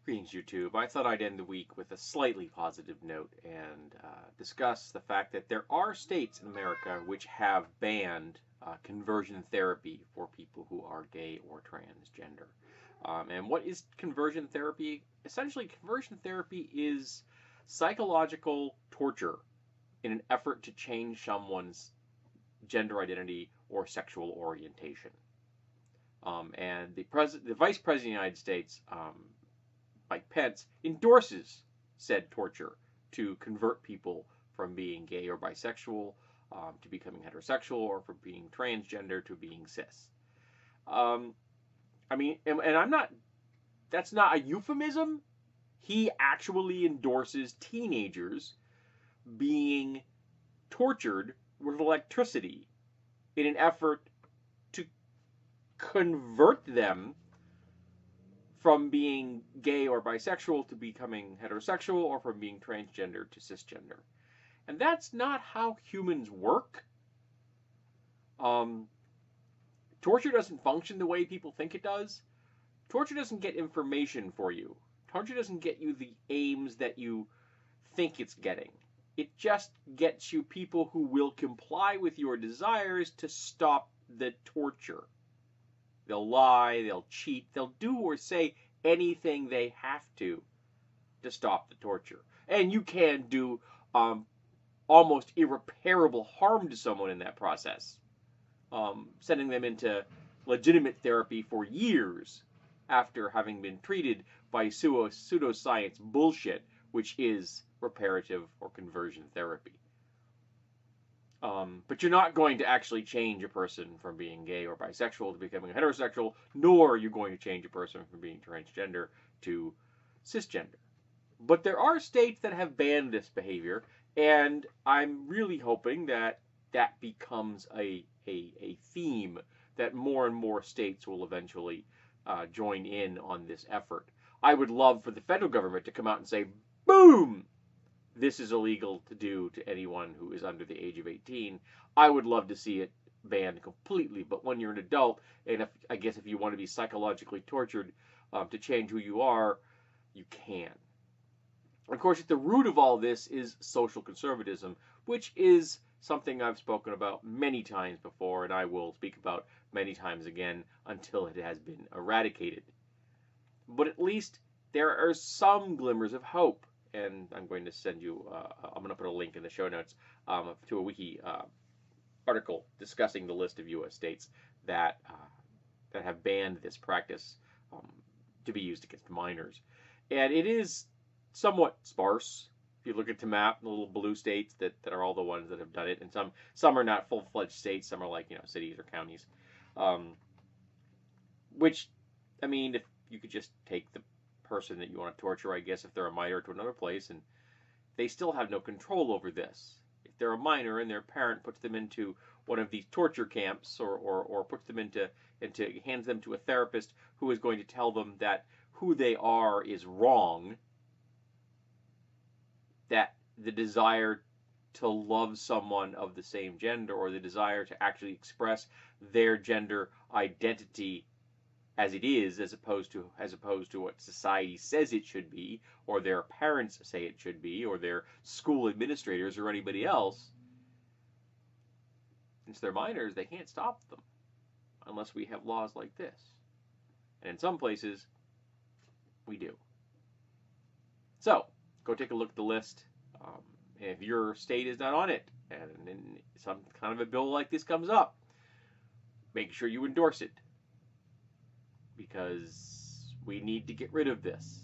Greetings, YouTube. I thought I'd end the week with a slightly positive note and discuss the fact that there are states in America which have banned conversion therapy for people who are gay or transgender. And what is conversion therapy? Essentially, conversion therapy is psychological torture in an effort to change someone's gender identity or sexual orientation. And the Vice President of the United States, Mike Pence, endorses said torture to convert people from being gay or bisexual to becoming heterosexual, or from being transgender to being cis. I mean, and I'm not, that's not a euphemism. He actually endorses teenagers being tortured with electricity in an effort to convert them from being gay or bisexual to becoming heterosexual, or from being transgender to cisgender. And that's not how humans work. Torture doesn't function the way people think it does. Torture doesn't get information for you. Torture doesn't get you the aims that you think it's getting. It just gets you people who will comply with your desires to stop the torture. They'll lie, they'll cheat, they'll do or say anything they have to stop the torture. And you can do almost irreparable harm to someone in that process, sending them into legitimate therapy for years after having been treated by pseudoscience bullshit, which is reparative or conversion therapy. But you're not going to actually change a person from being gay or bisexual to becoming heterosexual, nor are you going to change a person from being transgender to cisgender. But there are states that have banned this behavior, and I'm really hoping that that becomes a theme, that more and more states will eventually join in on this effort. I would love for the federal government to come out and say, boom, this is illegal to do to anyone who is under the age of 18. I would love to see it banned completely. But when you're an adult, and I guess if you want to be psychologically tortured to change who you are, you can. Of course, at the root of all this is social conservatism, which is something I've spoken about many times before, and I will speak about many times again until it has been eradicated. But at least there are some glimmers of hope. And I'm going to send you, I'm going to put a link in the show notes to a wiki article discussing the list of U.S. states that have banned this practice to be used against minors. And it is somewhat sparse. If you look at the map, the little blue states that are all the ones that have done it, and some are not full-fledged states. Some are like, cities or counties. Which, I mean, if you could just take the person that you want to torture, I guess, if they're a minor, to another place, and they still have no control over this. If they're a minor and their parent puts them into one of these torture camps, or puts them hands them to a therapist who is going to tell them that who they are is wrong, that the desire to love someone of the same gender, or the desire to actually express their gender identity as it is, as opposed to what society says it should be, or their parents say it should be, or their school administrators, or anybody else. Since they're minors, they can't stop them unless we have laws like this. And in some places, we do. So, go take a look at the list. If your state is not on it, and some kind of a bill like this comes up, make sure you endorse it. Because we need to get rid of this.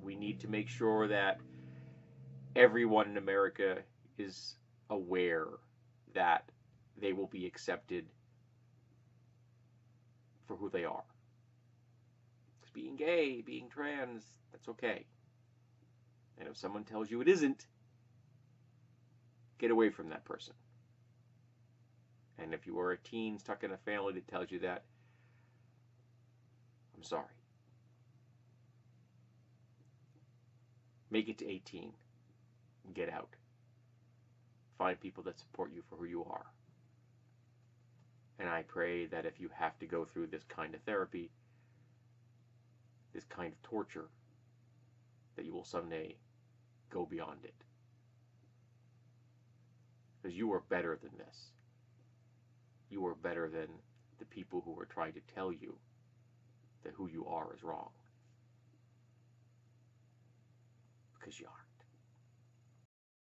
We need to make sure that everyone in America is aware that they will be accepted for who they are. Because being gay, being trans, that's okay. And if someone tells you it isn't, get away from that person. And if you are a teen stuck in a family that tells you that, I'm sorry. Make it to 18. Get out. Find people that support you for who you are. And I pray that if you have to go through this kind of therapy, this kind of torture, that you will someday go beyond it. Because you are better than this. You are better than the people who are trying to tell you that who you are is wrong. Because you are.